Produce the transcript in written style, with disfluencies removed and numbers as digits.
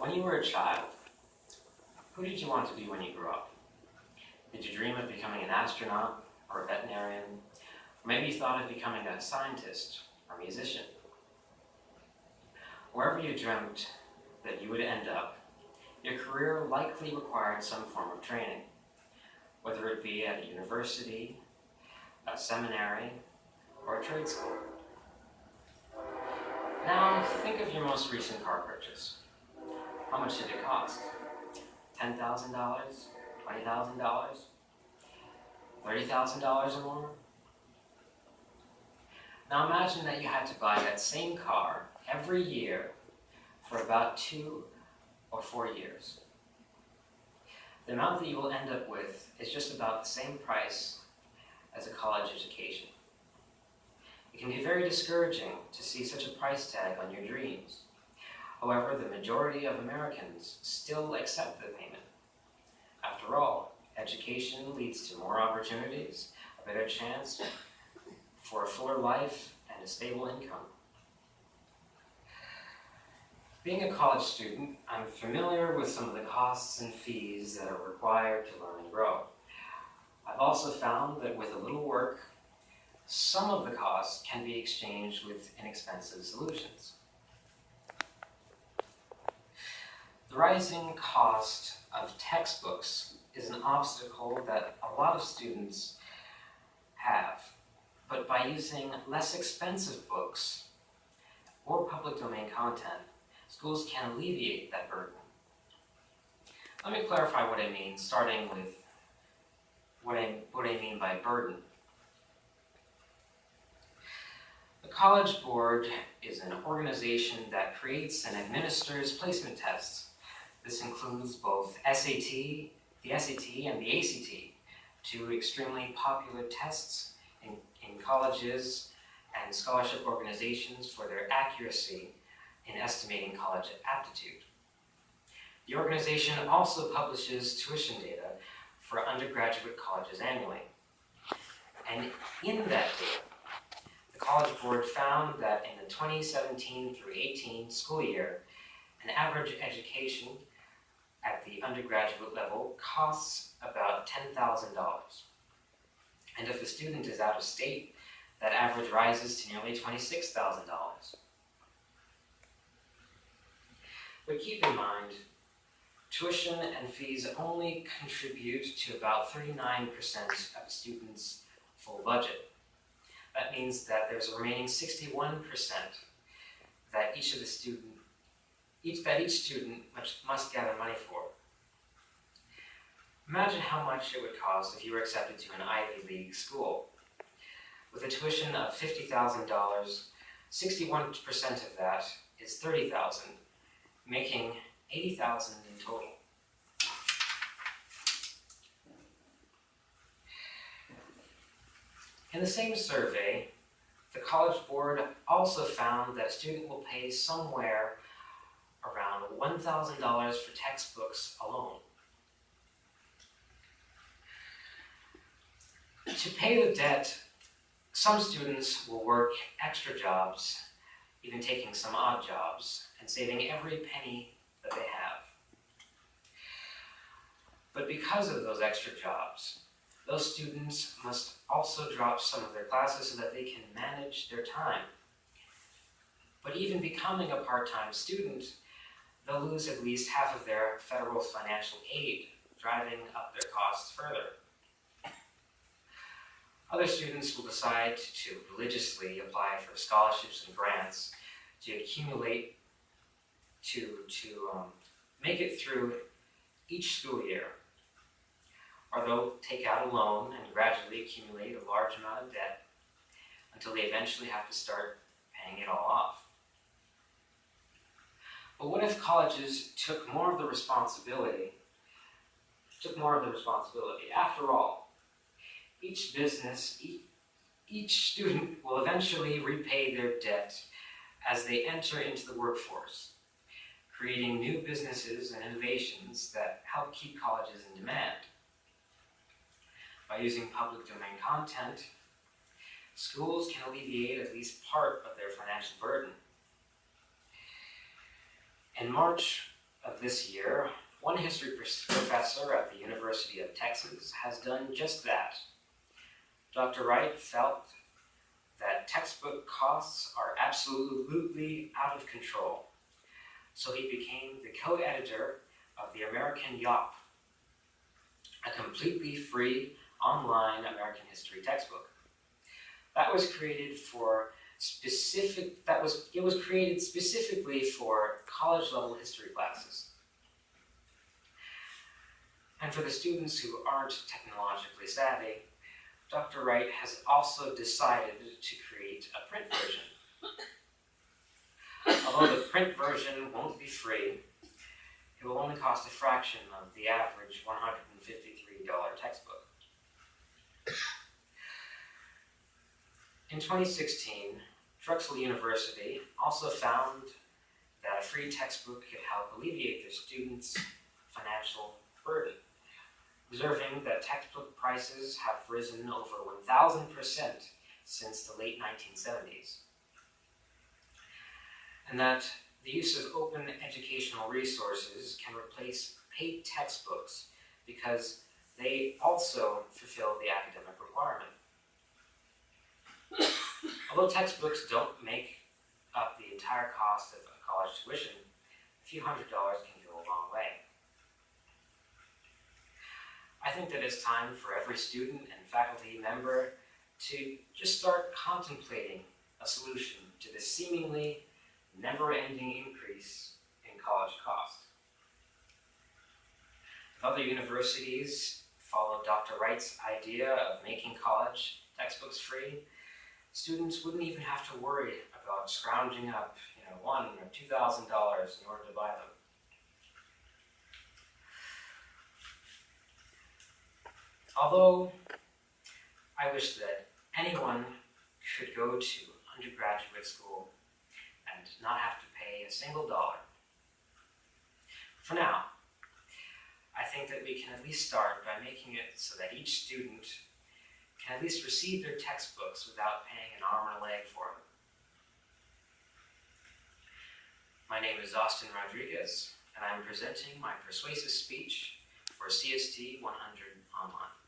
When you were a child, who did you want to be when you grew up? Did you dream of becoming an astronaut or a veterinarian? Or maybe you thought of becoming a scientist or musician? Wherever you dreamt that you would end up, your career likely required some form of training, whether it be at a university, a seminary, or a trade school. Now, think of your most recent car purchase. How much did it cost? $10,000? $20,000? $30,000 or more? Now imagine that you had to buy that same car every year for about 2 or 4 years. The amount that you will end up with is just about the same price as a college education. It can be very discouraging to see such a price tag on your dreams. However, the majority of Americans still accept the payment. After all, education leads to more opportunities, a better chance for a fuller life, and a stable income. Being a college student, I'm familiar with some of the costs and fees that are required to learn and grow. I've also found that with a little work, some of the costs can be exchanged with inexpensive solutions. The rising cost of textbooks is an obstacle that a lot of students have, but by using less expensive books or public domain content, schools can alleviate that burden. Let me clarify what I mean, starting with what I mean by burden. The College Board is an organization that creates and administers placement tests. This includes both the SAT, and the ACT, two extremely popular tests in colleges and scholarship organizations for their accuracy in estimating college aptitude. The organization also publishes tuition data for undergraduate colleges annually. And in that data, the College Board found that in the 2017 through 18 school year, an average education at the undergraduate level costs about $10,000. And if a student is out of state, that average rises to nearly $26,000. But keep in mind, tuition and fees only contribute to about 39% of a student's full budget. That means that there's a remaining 61% that each student must gather money for. Imagine how much it would cost if you were accepted to an Ivy League school. With a tuition of $50,000, 61% of that is $30,000, making $80,000 in total. In the same survey, the College Board also found that a student will pay somewhere around $1,000 for textbooks alone. To pay the debt, some students will work extra jobs, even taking some odd jobs, and saving every penny that they have. But because of those extra jobs, those students must also drop some of their classes so that they can manage their time. But even becoming a part-time student, they'll lose at least half of their federal financial aid, driving up their costs further. Other students will decide to religiously apply for scholarships and grants to accumulate, to make it through each school year. Or they'll take out a loan and gradually accumulate a large amount of debt until they eventually have to start paying it all off. But what if colleges took more of the responsibility? After all, each student will eventually repay their debt as they enter into the workforce, creating new businesses and innovations that help keep colleges in demand. By using public domain content, schools can alleviate at least part of their financial burden. In March of this year, one history professor at the University of Texas has done just that. Dr. Wright felt that textbook costs are absolutely out of control, so he became the co-editor of the American Yop, a completely free online American history textbook. That was created created specifically for college-level history classes. And for the students who aren't technologically savvy, Dr. Wright has also decided to create a print version. Although the print version won't be free, it will only cost a fraction of the average $153 textbook. In 2016, Drexel University also found that a free textbook could help alleviate their students' financial burden, observing that textbook prices have risen over 1,000% since the late 1970s, and that the use of open educational resources can replace paid textbooks because they also fulfill the academic requirement. Although textbooks don't make up the entire cost of a college tuition, a few $100s can go a long way. I think that it's time for every student and faculty member to just start contemplating a solution to this seemingly never-ending increase in college cost. If other universities follow Dr. Wright's idea of making college textbooks free, students wouldn't even have to worry about scrounging up $1,000 or $2,000 in order to buy them. Although I wish that anyone could go to undergraduate school and not have to pay a single dollar. For now, I think that we can at least start by making it so that each student can at least receive their textbooks without paying an arm and a leg for them. My name is Austin Rodriguez, and I'm presenting my persuasive speech for CST 100 Online.